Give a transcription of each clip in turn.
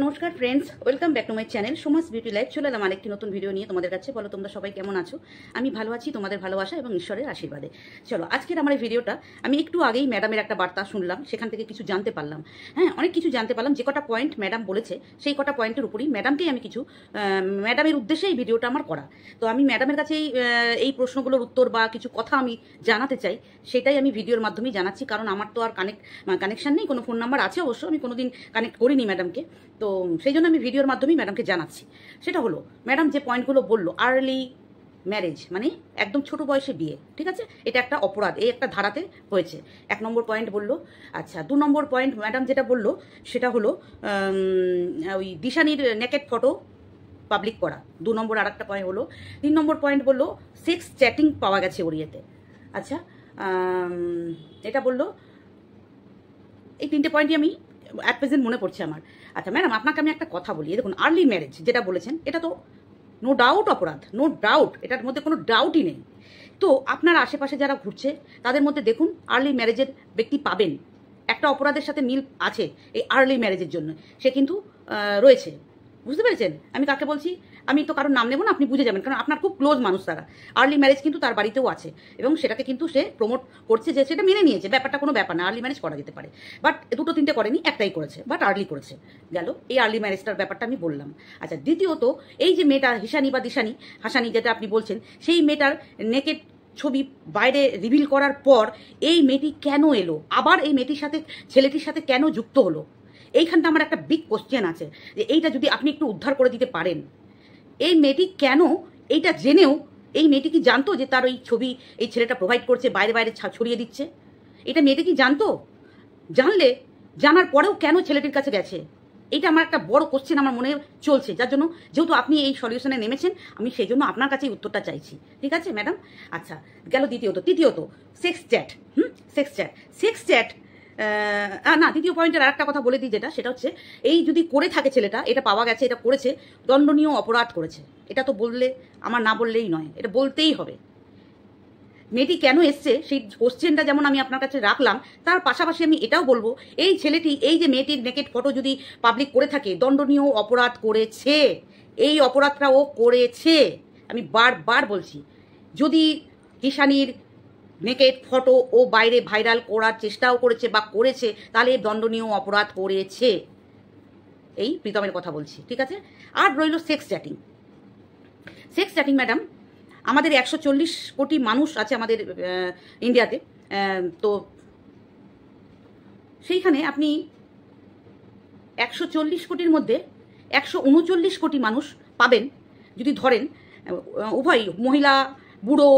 নমস্কার friends, welcome back to my channel Suma's beauty life. চলে এলাম আরেকটি নতুন ভিডিও নিয়ে তোমাদের কাছে। বলো তোমরা সবাই কেমন আছো? আমি ভালো আছি, তোমাদের ভালোবাসা এবং ঈশ্বরের আশীর্বাদে। চলো আজকের আমার এই ভিডিওটা, আমি একটু আগেই ম্যাডামের একটা বার্তা শুনলাম, সেখান থেকে কিছু জানতে পারলাম। হ্যাঁ, অনেক কিছু জানতে পারলাম। যে কটা পয়েন্ট ম্যাডাম বলেছে সেই কটা পয়েন্টের উপরই ম্যাডামকেই আমি কিছু ম্যাডামের উদ্দেশ্যে এই ভিডিওটা আমার করা। তো আমি ম্যাডামের কাছে এই প্রশ্নগুলোর উত্তর বা কিছু কথা আমি জানাতে চাই, সেটাই আমি ভিডিওর মাধ্যমেই জানাচ্ছি। কারণ আমার তো আর কানেকশান নেই, কোনো ফোন নাম্বার আছে অবশ্য, আমি কোনোদিন কানেক্ট করিনি ম্যাডামকে। তো সেই জন্য আমি ভিডিওর মাধ্যমেই ম্যাডামকে জানাচ্ছি। সেটা হলো, ম্যাডাম যে পয়েন্টগুলো বললো, আর্লি ম্যারেজ মানে একদম ছোট বয়সে বিয়ে, ঠিক আছে, এটা একটা অপরাধ, এই একটা ধারাতে হয়েছে। 1 নম্বর পয়েন্ট বললো। আচ্ছা, 2 নম্বর পয়েন্ট ম্যাডাম যেটা বললো সেটা হলো ওই দিশানির নেকেড ফটো পাবলিক করা। 2 নম্বর। আর একটা পয়েন্ট হলো 3 নম্বর পয়েন্ট বললো সেক্স চ্যাটিং পাওয়া গেছে ওর ইয়েতে। আচ্ছা, এটা বললো। এই 3টে পয়েন্টই আমি অ্যাট প্রেজেন্ট মনে পড়ছে আমার। আচ্ছা ম্যাডাম, আপনাকে আমি একটা কথা বলি। দেখুন, আর্লি ম্যারেজ যেটা বলেছেন এটা তো নো ডাউট অপরাধ, নো ডাউট, এটার মধ্যে কোনো ডাউটই নেই। তো আপনার আশেপাশে যারা ঘুরছে তাদের মধ্যে দেখুন আর্লি ম্যারেজের ব্যক্তি পাবেন। একটা অপরাধের সাথে মিল আছে এই আর্লি ম্যারেজের জন্য, সে কিন্তু রয়েছে। বুঝতে পেরেছেন আমি কাকে বলছি? আমি তো কারোর নাম নেব না, আপনি বুঝে যাবেন, কারণ আপনার খুব ক্লোজ মানুষ তারা। আর্লি ম্যারেজ কিন্তু তার বাড়িতেও আছে এবং সেটাকে কিন্তু সে প্রমোট করছে, যে সেটা মেনে নিয়েছে, ব্যাপারটা কোনো ব্যাপার না, আর্লি ম্যারেজ করা যেতে পারে। বাট 2-3টে করেনি, একটাই করেছে, বাট আর্লি করেছে। গেল এই আর্লি ম্যারেজটার ব্যাপারটা আমি বললাম। আচ্ছা, দ্বিতীয়ত এই যে মেয়েটা হিসানি বা দিশানি হাসানি যেটা আপনি বলছেন, সেই মেয়েটার নেকেড ছবি বাইরে রিভিল করার পর এই মেয়েটি কেন এলো, আবার এই মেয়েটির সাথে ছেলেটির সাথে কেন যুক্ত হলো? এইখানটা আমার একটা বিগ কোশ্চেন আছে, যে এইটা যদি আপনি একটু উদ্ধার করে দিতে পারেন। এই মেয়েটি কেন, এইটা জেনেও এই মেয়েটি কি জানতো যে তার ওই ছবি এই ছেলেটা প্রোভাইড করছে, বাইরে বাইরে ছড়িয়ে দিচ্ছে? এটা মেয়েটি কি জানতো? জানলে, জানার পরেও কেন ছেলেটির কাছে গেছে? এটা আমার একটা বড় কোশ্চেন আমার মনে চলছে, যার জন্য যেহেতু আপনি এই সলিউশনে নেমেছেন, আমি সেই জন্য আপনার কাছেই উত্তরটা চাইছি। ঠিক আছে ম্যাডাম? আচ্ছা, গেল দ্বিতীয়ত। তৃতীয়ত সেক্স চ্যাট। সেক্স চ্যাট না, দ্বিতীয় পয়েন্টের আর একটা কথা বলে দিই, সেটা হচ্ছে এই যদি করে থাকে ছেলেটা, এটা পাওয়া গেছে, এটা করেছে, দণ্ডনীয় অপরাধ করেছে। এটা তো বললে, আমার না বললেই নয়, এটা বলতেই হবে। মেয়েটি কেন এসছে সেই কোশ্চেনটা যেমন আমি আপনার কাছে রাখলাম, তার পাশাপাশি আমি এটাও বলবো, এই ছেলেটি এই যে মেয়েটির নেকেড ফটো যদি পাবলিক করে থাকে, দণ্ডনীয় অপরাধ করেছে। এই অপরাধটা ও করেছে, আমি বারবার বলছি। যদি কিষানির নেকেড ফটো ও বাইরে ভাইরাল করার চেষ্টাও করেছে বা করেছে, তাহলে দণ্ডনীয় অপরাধ করেছে। এই প্রীতমের কথা বলছি, ঠিক আছে? আর রইল সেক্স চ্যাটিং ম্যাডাম, আমাদের 140 কোটি মানুষ আছে আমাদের ইন্ডিয়াতে। তো সেইখানে আপনি 140 কোটির মধ্যে 139 কোটি মানুষ পাবেন যদি ধরেন উভয় মহিলা, বুড়ো,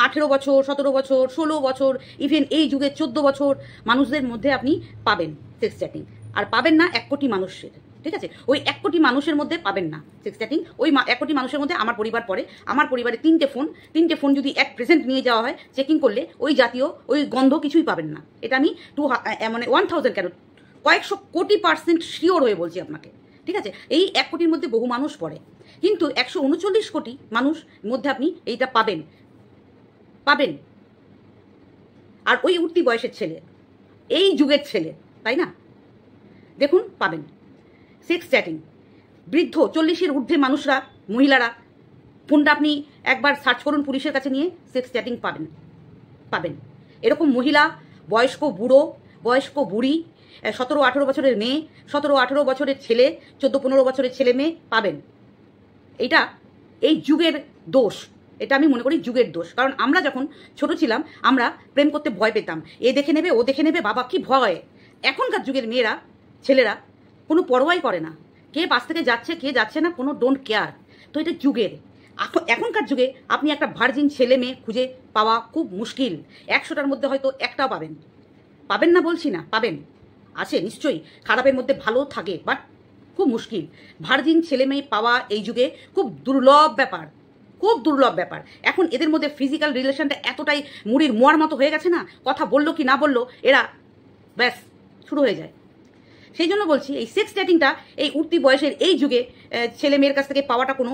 18 বছর, 17 বছর, 16 বছর, ইভেন এই যুগে 14 বছর মানুষদের মধ্যে আপনি পাবেন সেক্স চ্যাটিং। আর পাবেন না 1 কোটি মানুষের, ঠিক আছে? ওই 1 কোটি মানুষের মধ্যে পাবেন না সেক্স চ্যাটিং। ওই 1 কোটি মানুষের মধ্যে আমার পরিবার পড়ে। আমার পরিবারে 3টে ফোন যদি এক প্রেজেন্ট নিয়ে যাওয়া হয় চেকিং করলে, ওই জাতীয় ওই গন্ধ কিছুই পাবেন না। এটা আমি 1000 কেন, কয়েকশো কোটি % শিওর হয়ে বলছি আপনাকে, ঠিক আছে? এই 1 কোটির মধ্যে বহু মানুষ পড়ে, কিন্তু 139 কোটি মানুষ মধ্যে আপনি এইটা পাবেন। আর ওই উঠতি বয়সের ছেলে, এই যুগের ছেলে, তাই না? দেখুন, পাবেন সেক্স চ্যাটিং। বৃদ্ধ 40-এর ঊর্ধ্বে মানুষরা, মহিলারা, ফোনটা আপনি একবার সার্চ করুন পুলিশের কাছে নিয়ে, সেক্স চ্যাটিং পাবেন। এরকম মহিলা, বয়স্ক বুড়ো, বয়স্ক বুড়ি, 17-18 বছরের মেয়ে, 17-18 বছরের ছেলে, 14-15 বছরের ছেলে মেয়ে পাবেন। এটা এই যুগের দোষ, এটা আমি মনে করি যুগের দোষ। কারণ আমরা যখন ছোট ছিলাম, আমরা প্রেম করতে ভয় পেতাম, এ দেখে নেবে, ও দেখে নেবে, বাবা কি ভয়। এখনকার যুগের মেয়েরা, ছেলেরা কোনো পরোয়াই করে না, কে পাশ থেকে যাচ্ছে কে যাচ্ছে না, কোনো ডোন্ট কেয়ার। তো এটা যুগের। এখনকার যুগে আপনি একটা ভার্জিন ছেলে মেয়ে খুঁজে পাওয়া খুব মুশকিল। 100টার মধ্যে হয়তো একটাও পাবেন না বলছি না, পাবেন, আছে নিশ্চয়ই, খারাপের মধ্যে ভালো থাকে, বাট খুব মুশকিল। ভার্জিন ছেলে মেয়ে পাওয়া এই যুগে খুব দুর্লভ ব্যাপার। এখন এদের মধ্যে ফিজিক্যাল রিলেশনটা এতটাই মুড়ির মোয়ার মতো হয়ে গেছে না, কথা বললো কি না বললো, এরা ব্যাস শুরু হয়ে যায়। সেই জন্য বলছি, এই সেক্স চ্যাটিংটা এই উঠতি বয়সের এই যুগে ছেলে মেয়ের কাছ থেকে পাওয়াটা কোনো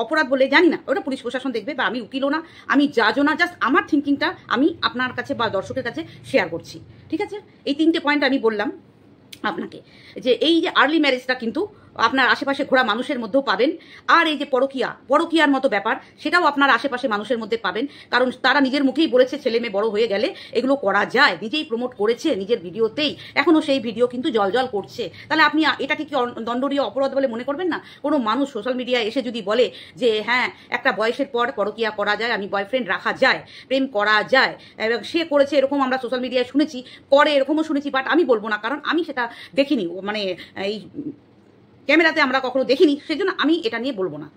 অপরাধ বলে জানি না, ওটা পুলিশ প্রশাসন দেখবে, বা আমি উকিলও না, আমি জাজও না, জাস্ট আমার থিঙ্কিংটা আমি আপনার কাছে বা দর্শকের কাছে শেয়ার করছি, ঠিক আছে? এই 3টে পয়েন্ট আমি বললাম। আপনাকে যে এই যে আর্লি ম্যারেজটা কিন্তু আপনার আশেপাশে ঘোরা মানুষের মধ্যেও পাবেন, আর এই যে পরকীয়ার মতো ব্যাপার সেটাও আপনার আশেপাশে মানুষের মধ্যে পাবেন, কারণ তারা নিজের মুখেই বলেছে ছেলে মেয়ে বড় হয়ে গেলে এগুলো করা যায়, নিজেই প্রমোট করেছে নিজের ভিডিওতেই, এখনও সেই ভিডিও কিন্তু জল করছে। তাহলে আপনি এটাকে কি দণ্ডনীয় অপরাধ বলে মনে করবেন না? কোনো মানুষ সোশ্যাল মিডিয়ায় এসে যদি বলে যে হ্যাঁ একটা বয়সের পর পরকীয়া করা যায়, আমি বয়ফ্রেন্ড রাখা যায়, প্রেম করা যায়, এবং সে করেছে এরকম আমরা সোশ্যাল মিডিয়ায় শুনেছি, করে এরকমও শুনেছি, বাট আমি বলবো না, কারণ আমি সেটা দেখিনি, মানে এই ক্যামেরাতে আমরা কখনো দেখিনি, সেই জন্য আমি এটা নিয়ে বলবো না,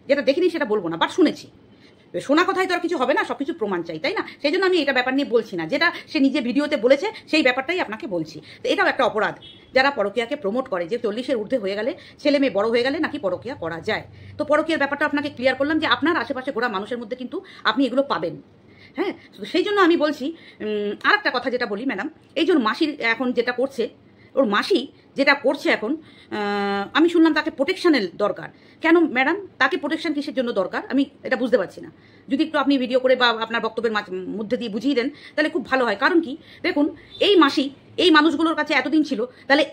যেটা দেখিনি সেটা বলবো না, বাট শুনেছি। শোনা কথায় তো আর কিছু হবে না, সব কিছু প্রমাণ চাই, তাই না? সেই জন্য আমি এটা ব্যাপার নিয়ে বলছি না, যেটা সে নিজে ভিডিওতে বলেছে সেই ব্যাপারটাই আপনাকে বলছি। তো এটাও একটা অপরাধ যারা পরকীয়াকে প্রমোট করে, যে 40-এর ঊর্ধ্বে হয়ে গেলে, ছেলে মেয়ে বড় হয়ে গেলে নাকি পরকীয়া করা যায়। তো পরকীয়ার ব্যাপারটা আপনাকে ক্লিয়ার করলাম যে আপনার আশেপাশে ঘোরা মানুষের মধ্যে কিন্তু আপনি এগুলো পাবেন। হ্যাঁ, সেই জন্য আমি বলছি। আর একটা কথা যেটা বলি ম্যাডাম, এই যে মাসির এখন যেটা করছে, ওর মাসি যেটা করছে এখন, আমি শুনলাম তাকে প্রোটেকশনের দরকার। কেন ম্যাডাম, তাকে প্রোটেকশন কিসের জন্য দরকার আমি এটা বুঝতে পারছি না। যদি একটু আপনি ভিডিও করে বা আপনার বক্তব্যের মধ্যে দিয়ে বুঝিয়ে দেন তাহলে খুব ভালো হয়। কারণ কি, দেখুন এই মাসি এই মানুষগুলোর কাছে এতদিন ছিল, তাহলে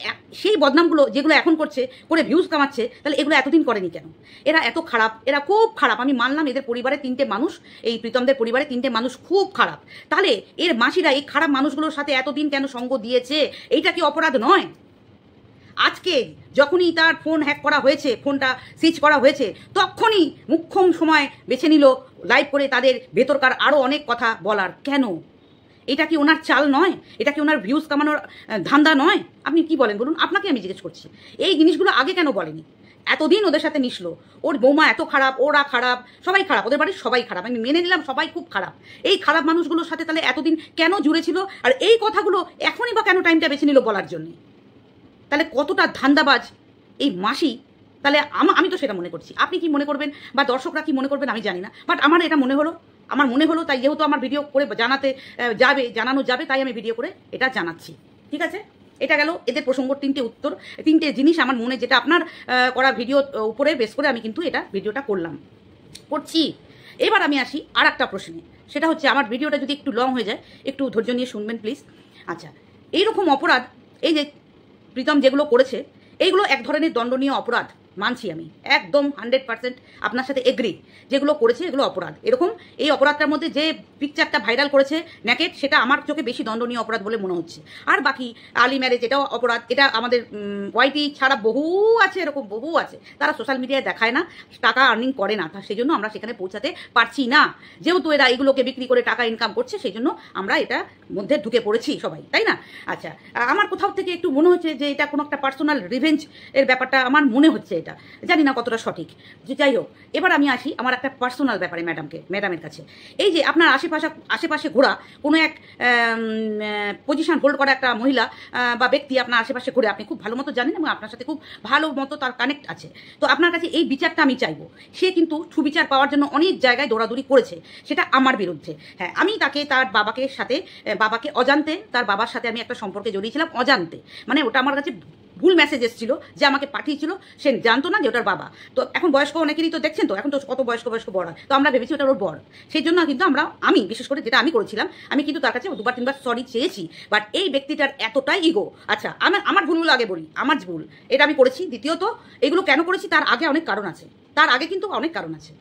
সেই বদনামগুলো যেগুলো এখন করছে, করে ভিউজ কামাচ্ছে, তাহলে এগুলো এতদিন করেনি কেন? এরা এত খারাপ, এরা খুব খারাপ। আমি মানলাম এদের পরিবারে 3টে মানুষ, এই প্রীতমদের পরিবারে 3টে মানুষ খুব খারাপ, তাহলে এর মাসিরা এই খারাপ মানুষগুলোর সাথে এতদিন কেন সঙ্গ দিয়েছে? এইটা কি অপরাধ নয়? আজকে যখনই তার ফোন হ্যাক করা হয়েছে, ফোনটা সুইচ করা হয়েছে, তখনই মুখ্যম সময় বেছে নিল লাইভ করে তাদের ভেতরকার আরও অনেক কথা বলার। কেন? এটা কি ওনার চাল নয়? এটা কি ওনার ভিউজ কামানোর ধান্দা নয়? আপনি কি বলেন বলুন? আপনাকে আমি জিজ্ঞেস করছি, এই জিনিসগুলো আগে কেন বলেনি? এতদিন ওদের সাথে মিশলো, ওর বৌমা এত খারাপ, ওরা খারাপ, সবাই খারাপ, ওদের বাড়ির সবাই খারাপ, আমি মেনে নিলাম সবাই খুব খারাপ। এই খারাপ মানুষগুলোর সাথে তাহলে এতদিন কেন জুড়ে ছিল? আর এই কথাগুলো এখনই বা কেন টাইমটা বেছে নিল বলার জন্যে? তাহলে কতটা ধান্দাবাজ এই মাসি। তাহলে আমি তো সেটা মনে করছি, আপনি কি মনে করবেন বা দর্শকরা কি মনে করবেন আমি জানি না, বাট আমার এটা মনে হলো, তাই যেহেতু আমার ভিডিও করে জানানো যাবে, তাই আমি ভিডিও করে এটা জানাচ্ছি। ঠিক আছে, এটা গেল এদের প্রসঙ্গ। 3টে উত্তর, 3টে জিনিস আমার মনে, যেটা আপনার করা ভিডিও উপরে বেস করে আমি কিন্তু এটা ভিডিওটা করছি। এবার আমি আসি আর একটা প্রশ্নে, সেটা হচ্ছে আমার ভিডিওটা যদি একটু লং হয়ে যায় একটু ধৈর্য নিয়ে শুনবেন প্লিজ। আচ্ছা, এইরকম অপরাধ, এই যে প্রীতম যেগুলো করেছে, এইগুলো এক ধরনের দণ্ডনীয় অপরাধ, মানছি আমি একদম 100% আপনার সাথে এগ্রি। যেগুলো করেছে এগুলো অপরাধ। এরকম এই অপরাধটার মধ্যে যে পিকচারটা ভাইরাল করেছে নেকেট, সেটা আমার চোখে বেশি দণ্ডনীয় অপরাধ বলে মনে হচ্ছে। আর বাকি আর্লি ম্যারেজ এটাও অপরাধ। এটা আমাদের ওয়াইটি ছাড়া বহু আছে, এরকম বহু আছে, তারা সোশ্যাল মিডিয়ায় দেখায় না, টাকা আর্নিং করে না, সেই জন্য আমরা সেখানে পৌঁছাতে পারছি না। যেহেতু এরা এগুলোকে বিক্রি করে টাকা ইনকাম করছে, সেই জন্য আমরা এটা মধ্যে ঢুকে পড়েছি সবাই, তাই না? আচ্ছা, আমার কোথাও থেকে একটু মনে হচ্ছে যে এটা কোনো একটা পার্সোনাল রিভেঞ্জ এর ব্যাপারটা আমার মনে হচ্ছে, এটা জানি না কতটা সঠিক। যাই হোক, এবার আমি আসি আমার একটা পার্সোনাল ব্যাপারে ম্যাডামের কাছে। এই যে আপনার আশেপাশে ঘোরা কোনো এক পজিশন হোল্ড করা একটা মহিলা বা ব্যক্তি আপনার আশেপাশে ঘুরে, আপনি খুব ভালো মতো জানেন এবং আপনার সাথে খুব ভালো মতো তার কানেক্ট আছে। তো আপনার কাছে এই বিচারটা আমি চাইবো। সে কিন্তু সুবিচার পাওয়ার জন্য অনেক জায়গায় দৌড়াদৌড়ি করেছে, সেটা আমার বিরুদ্ধে। হ্যাঁ, আমি তাকে তার বাবাকে অজান্তে, তার বাবার সাথে আমি একটা সম্পর্কে জড়িয়েছিলাম অজান্তে, মানে ওটা আমার কাছে ভুল মেসেজ এসেছিল যে আমাকে পাঠিয়েছিল, সে জানতো না যে ওটার বাবা। তো এখন বয়স্ক অনেকেরই তো দেখছেন, তো এখন তো কত বয়স্ক বড় হয়, তো আমরা ভেবেছি ওটা ওর বর। সেই জন্য কিন্তু আমি বিশেষ করে যেটা আমি করেছিলাম, আমি কিন্তু তার কাছে 2-3বার সরি চেয়েছি। বাট এই ব্যক্তিটার এতটাই ইগো। আচ্ছা, আমার ভুলগুলো আগে বলি, আমার ভুল এটা আমি করেছি। দ্বিতীয়ত, এগুলো কেন করেছি তার আগে অনেক কারণ আছে,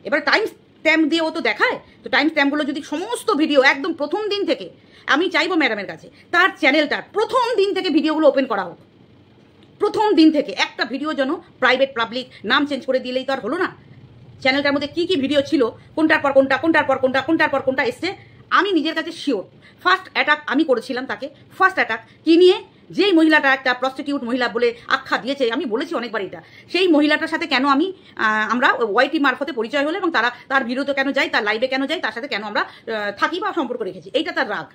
এবার টাইম স্ট্যাম্প দিয়ে ও তো দেখায়, তো টাইম স্ট্যাম্পগুলো যদি সমস্ত ভিডিও একদম প্রথম দিন থেকে, আমি চাইবো ম্যাডামের কাছে তার চ্যানেলটার প্রথম দিন থেকে ভিডিওগুলো ওপেন করা হোক। প্রথম দিন থেকে একটা ভিডিও যেন প্রাইভেট পাবলিক নাম চেঞ্জ করে দিলেই তো আর হলো না। চ্যানেলটার মধ্যে কি ভিডিও ছিল, কোনটার পর কোনটা এসছে, আমি নিজের কাছে শিওর। ফার্স্ট অ্যাটাক আমি করেছিলাম তাকে। ফার্স্ট অ্যাটাক কি নিয়ে? যেই মহিলাটা একটা প্রস্টিটিউট মহিলা বলে আখ্যা দিয়েছে, আমি বলেছি অনেকবার এটা, সেই মহিলাটার সাথে কেন আমরা ওয়াইটি মারফতে পরিচয় হলো এবং তার ভিডিওতে কেন যাই, তার লাইভে কেন যাই, তার সাথে কেন আমরা থাকি বা সম্পর্ক রেখেছি, এইটা তার রাগ।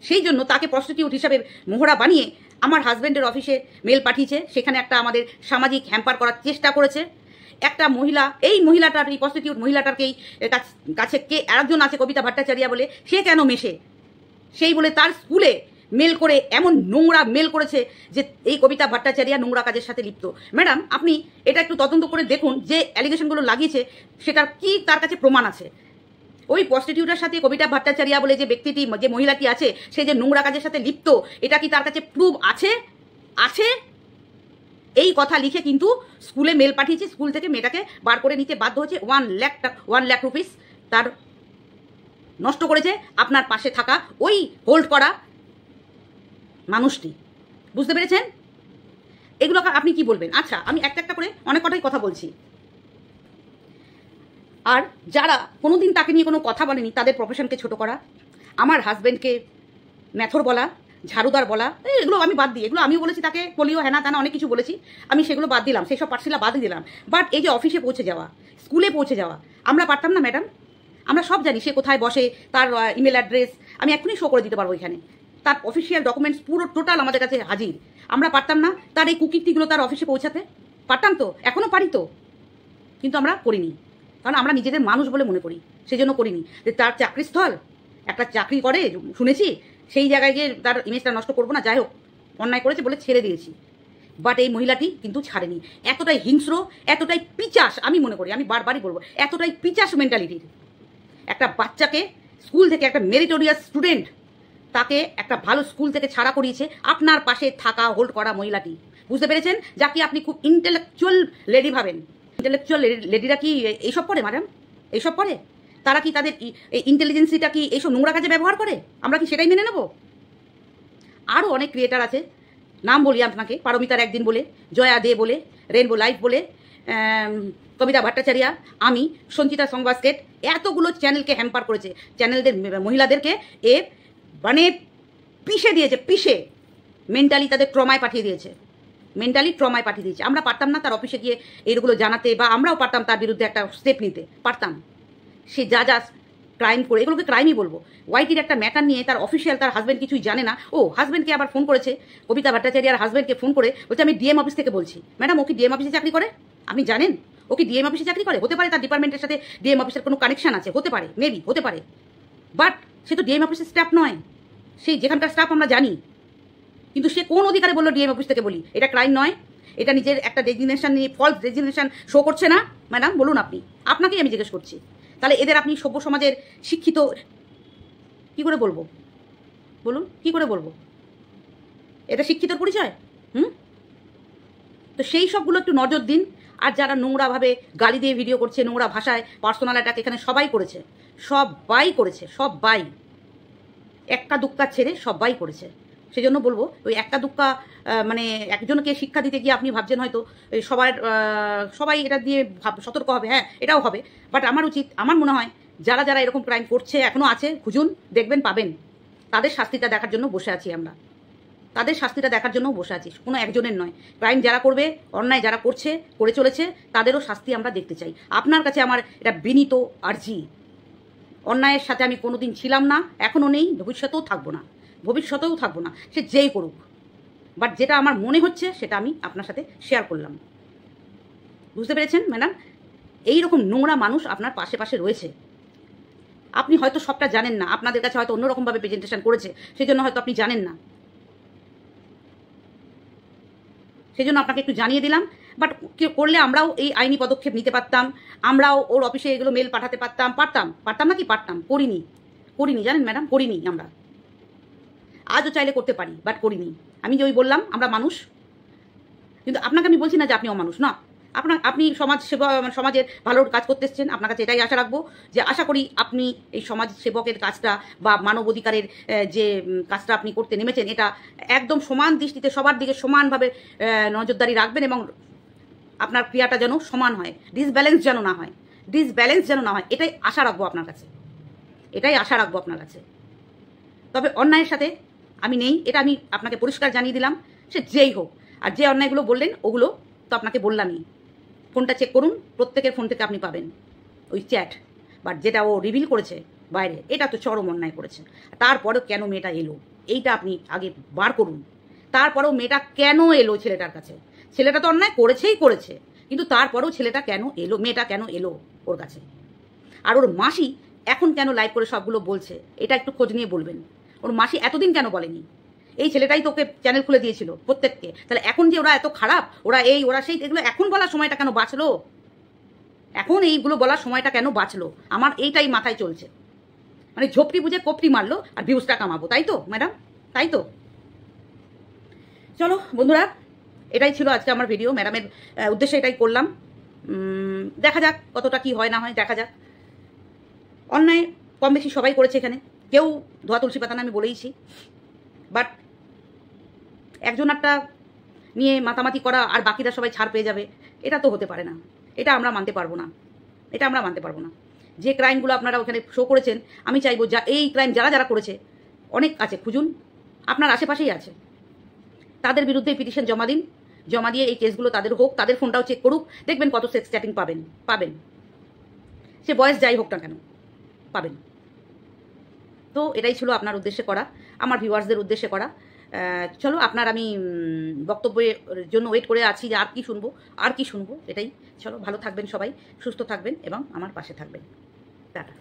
সেই জন্য তাকে প্রস্টিটিউট হিসাবে মোহরা বানিয়ে আমার হাজব্যান্ডের অফিসে মেল পাঠিয়েছে, সেখানে একটা আমাদের সামাজিক হ্যাম্পার করার চেষ্টা করেছে। একটা মহিলা, এই মহিলাটার, এই প্রস্টিটিউট মহিলাটারকেই কাছে কে আরেকজন আছে কবিতা ভট্টাচার্য বলে, সে কেন মেশে, সেই বলে তার স্কুলে মেল করে এমন নোংরা মেল করেছে যে এই কবিতা ভট্টাচার্য নোংরা কাজের সাথে লিপ্ত। ম্যাডাম, আপনি এটা একটু তদন্ত করে দেখুন যে অ্যালিগেশনগুলো লাগিয়েছে সেটার কি তার কাছে প্রমাণ আছে। ওই প্রস্টিটিউটের সাথে কবিতা ভট্টাচার্য বলে যে ব্যক্তিটি, যে মহিলাটি আছে, সে যে নোংরা কাজের সাথে লিপ্ত, এটা কি তার কাছে প্রুফ আছে? আছে এই কথা লিখে কিন্তু স্কুলে মেল পাঠিয়েছে, স্কুল থেকে মেয়েটাকে বার করে নিতে বাধ্য হচ্ছে। 1 লাখ রুপিস তার নষ্ট করেছে আপনার পাশে থাকা ওই হোল্ড করা মানুষটি। বুঝতে পেরেছেন? এগুলো আপনি কি বলবেন? আচ্ছা, আমি একটা একটা করে অনেক কটাই কথা বলছি। আর যারা কোনোদিন তাকে নিয়ে কোনো কথা বলেনি তাদের প্রফেশনকে ছোট করা, আমার হাজব্যান্ডকে ম্যাথর বলা, ঝাড়ুদার বলা, এগুলো আমি বাদ দিই। এগুলো আমিও বলেছি তাকে, বলিও হ্যাঁ না তা না অনেক কিছু বলেছি, আমি সেগুলো বাদ দিলাম, সেই সব পাঠশালা বাদই দিলাম। বাট এই যে অফিসে পৌঁছে যাওয়া, স্কুলে পৌঁছে যাওয়া, আমরা পারতাম না ম্যাডাম? আমরা সব জানি সে কোথায় বসে, তার ইমেল অ্যাড্রেস আমি এখনই শো করে দিতে পারবো এখানে, তার অফিসিয়াল ডকুমেন্টস পুরো টোটাল আমাদের কাছে হাজির। আমরা পারতাম না তার এই কুকীর্তিগুলো তার অফিসে পৌঁছাতে? পারতাম তো, এখনও পারি তো, কিন্তু আমরা করিনি, কারণ আমরা নিজেদের মানুষ বলে মনে করি, সেই জন্য করিনি। যে তার চাকরিস্থল, একটা চাকরি করে শুনেছি, সেই জায়গায় গিয়ে তার ইমেজটা নষ্ট করবো না, যাই হোক অন্যায় করেছে বলে ছেড়ে দিয়েছি। বাট এই মহিলাটি কিন্তু ছাড়েনি। এতটাই হিংস্র, এতটাই পিচাস, আমি মনে করি, আমি বারবারই বলবো, এতটাই পিচাস মেন্টালিটির একটা বাচ্চাকে স্কুল থেকে, একটা মেরিটোরিয়াস স্টুডেন্ট, তাকে একটা ভালো স্কুল থেকে ছাড়া করিয়েছে আপনার পাশে থাকা হোল্ড করা মহিলাটি। বুঝতে পেরেছেন? যাকে আপনি খুব ইন্টেলেকচুয়াল লেডি ভাবেন। ইন্টেলেকচুয়াল লেডিরা কি এইসব করে ম্যাডাম? এইসব করে? তারা কি তাদের ইন্টেলিজেন্সিটা কি এইসব নোংরা কাজে ব্যবহার করে? আমরা কি সেটাই মেনে নেব? আরও অনেক ক্রিয়েটার আছে, নাম বলি আপনাকে, পারমিতার একদিন বলে, জয়া দে বলে, রেনবো লাইফ বলে, কবিতা ভট্টাচার্য, আমি, সঞ্চিতা সংবাস্কেট, এতগুলো চ্যানেলকে হ্যাম্পার করেছে, চ্যানেলদের মহিলাদেরকে এ মানে পিষে দিয়েছে, পিষে মেন্টালি তাদের ট্রমায় পাঠিয়ে দিয়েছে, মেন্টালি ট্রমায় পাঠিয়ে দিয়েছে। আমরা পারতাম না তার অফিসে গিয়ে এইগুলো জানাতে, বা আমরাও পারতাম তার বিরুদ্ধে একটা স্টেপ নিতে, পারতাম। সে যা যা ক্রাইম করে, এগুলোকে ক্রাইমই বলবো। ওয়াইটির একটা ম্যাটার নিয়ে তার অফিসিয়াল, তার হাজব্যান্ড কিছুই জানে না। ও হাজব্যান্ডকে আবার ফোন করেছে, কবিতা ভট্টাচার্যের হাজব্যান্ডকে ফোন করে বলছে আমি ডিএম অফিস থেকে বলছি। ম্যাডাম, ও কি ডিএম অফিসে চাকরি করে? আপনি জানেন ও কি ডিএম অফিসে চাকরি করে? হতে পারে তার ডিপার্টমেন্টের সাথে ডিএম অফিসের কোনো কানেকশন আছে, হতে পারে, মেবি হতে পারে, বাট সে তো ডিএম অফিসের স্টাফ নয়। সেই যেখানকার স্টাফ আমরা জানি, কিন্তু সে কোন অধিকারে বললো ডিএম অফিস থেকে বলি? এটা ক্রাইম নয়? এটা নিজের একটা ডেজিগনেশন নিয়ে ফলস ডেজিগনেশন শো করছে না ম্যাডাম? বলুন আপনি, আপনাকেই আমি জিজ্ঞেস করছি। তাহলে এদের আপনি সভ্য সমাজের শিক্ষিত কি করে বলবো? বলুন কি করে বলবো? এটা শিক্ষিতর পরিচয়? তো সেই সবগুলো একটু নজর দিন। আর যারা নোংরাভাবে গালি দিয়ে ভিডিও করছে, নোংরা ভাষায় পার্সোনাল অ্যাটাক এখানে সবাই করেছে, সবাই করেছে, সবাই, এক্কা দুক্কা ছেড়ে সবাই করেছে। সেই জন্য বলবো, ওই এক্কা দুক্কা মানে একজনকে শিক্ষা দিতে গিয়ে আপনি ভাবছেন হয়তো সবাই এটা দিয়ে সতর্ক হবে, হ্যাঁ এটাও হবে, বাট আমার মনে হয় যারা যারা এরকম ক্রাইম করছে, এখনও আছে, খুঁজুন, দেখবেন, পাবেন। তাদের শাস্তিটা দেখার জন্য বসে আছি আমরা, তাদের শাস্তিটা দেখার জন্য বসে আছি, কোনো একজনের নয়। ক্রাইম যারা করবে, অন্যায় যারা করে চলেছে, তাদেরও শাস্তি আমরা দেখতে চাই। আপনার কাছে আমার এটা বিনীত আর্জি। অন্যায়ের সাথে আমি কোনোদিন ছিলাম না, এখনও নেই, ভবিষ্যতেও থাকবো না, সে যেই করুক। বাট যেটা আমার মনে হচ্ছে সেটা আমি আপনার সাথে শেয়ার করলাম। বুঝতে পেরেছেন ম্যাডাম? এইরকম নোংরা মানুষ আপনার পাশে রয়েছে। আপনি হয়তো সবটা জানেন না, আপনাদের কাছে হয়তো অন্যরকমভাবে প্রেজেন্টেশন করেছে, সেই জন্য হয়তো আপনি জানেন না, সেই জন্য আপনাকে একটু জানিয়ে দিলাম। বাট করলে আমরাও এই আইনি পদক্ষেপ নিতে পারতাম, আমরাও ওর অফিসে এগুলো মেল পাঠাতে পারতাম নাকি? পারতাম, করিনি জানেন ম্যাডাম, করিনি আমরা। আজও চাইলে করতে পারি, বাট করিনি। আমি যে ওই বললাম আমরা মানুষ, কিন্তু আপনাকে আমি বলছি না যে আপনি অমানুষ না। আপনি সমাজের ভালোর কাজ করতে এসছেন, আপনার কাছে এটাই আশা রাখবো, যে আশা করি আপনি এই সমাজ সেবকের কাজটা বা মানব অধিকারের যে কাজটা আপনি করতে নেমেছেন, এটা একদম সমান দৃষ্টিতে সবার দিকে সমানভাবে নজরদারি রাখবেন, এবং আপনার ক্রিয়াটা যেন সমান হয়, ডিসব্যালেন্স যেন না হয়, এটাই আশা রাখবো আপনার কাছে, তবে অন্যায়ের সাথে আমি নেই, এটা আমি আপনাকে পরিষ্কার জানিয়ে দিলাম, সে যেই হোক। আর যে অন্যায়গুলো বললেন ওগুলো তো আপনাকে বললামই, ফোনটা চেক করুন, প্রত্যেকের ফোন থেকে আপনি পাবেন ওই চ্যাট। বাট যেটা ও রিভিল করেছে বাইরে, এটা তো চরম অন্যায় করেছে। তারপরেও কেন মেয়েটা এলো, এইটা আপনি আগে বার করুন। তারপরেও মেয়েটা কেন এলো ছেলেটার কাছে? ছেলেটা তো অন্যায় করেছে, কিন্তু তারপরেও মেয়েটা কেন এলো ওর কাছে? আর ওর মাসি এখন কেন লাইভ করে সবগুলো বলছে, এটা একটু খোঁজ নিয়ে বলবেন। ওর মাসি এতদিন কেন বলেনি? এই ছেলেটাই তোকে চ্যানেল খুলে দিয়েছিল প্রত্যেককে, তাহলে এখন যে ওরা এত খারাপ, ওরা সেই, এগুলো এখন বলার সময়টা কেন বাঁচলো? আমার এইটাই মাথায় চলছে। মানে ঝোপটি বুঝে কপটি মারলো আর ভিউজটা কামাবো, তাই তো ম্যাডাম? তাই তো। চলো বন্ধুরা, এটাই ছিল আজকে আমার ভিডিও। ম্যাডামের উদ্দেশ্যে এটাই করলাম। দেখা যাক কতটা কি হয় না হয়, দেখা যাক। অন্যায় কম বেশি সবাই করেছে এখানে, কেউ ধোয়া তুলসী পাতা না, আমি বলেইছি। বাট একজন একটা নিয়ে মাতামাতি করা আর বাকিরা সবাই ছাড় পেয়ে যাবে, এটা তো হতে পারে না। এটা আমরা মানতে পারবো না, এটা আমরা মানতে পারবো না। যে ক্রাইমগুলো আপনারা ওখানে শো করেছেন, আমি চাইবো যা এই ক্রাইম যারা যারা করেছে, অনেক আছে, খুঁজুন, আপনার আশেপাশেই আছে, তাদের বিরুদ্ধে পিটিশন জমা দিন। জমা দিয়ে এই কেসগুলো তাদের হোক, তাদের ফোনটাও চেক করুক, দেখবেন কত সেক্স চ্যাটিং পাবেন। পাবেন, সে বয়স যাই হোক না কেন, পাবেন। তো এটাই ছিল আপনার উদ্দেশ্যে করা, আমার ভিউয়ার্সদের উদ্দেশ্যে করা। চলো, আপনার আমি বক্তব্যের জন্য ওয়েট করে আছি যে আর কি শুনবো, আর কি শুনবো, এটাই। চলো, ভালো থাকবেন সবাই, সুস্থ থাকবেন এবং আমার পাশে থাকবেন। টাটা।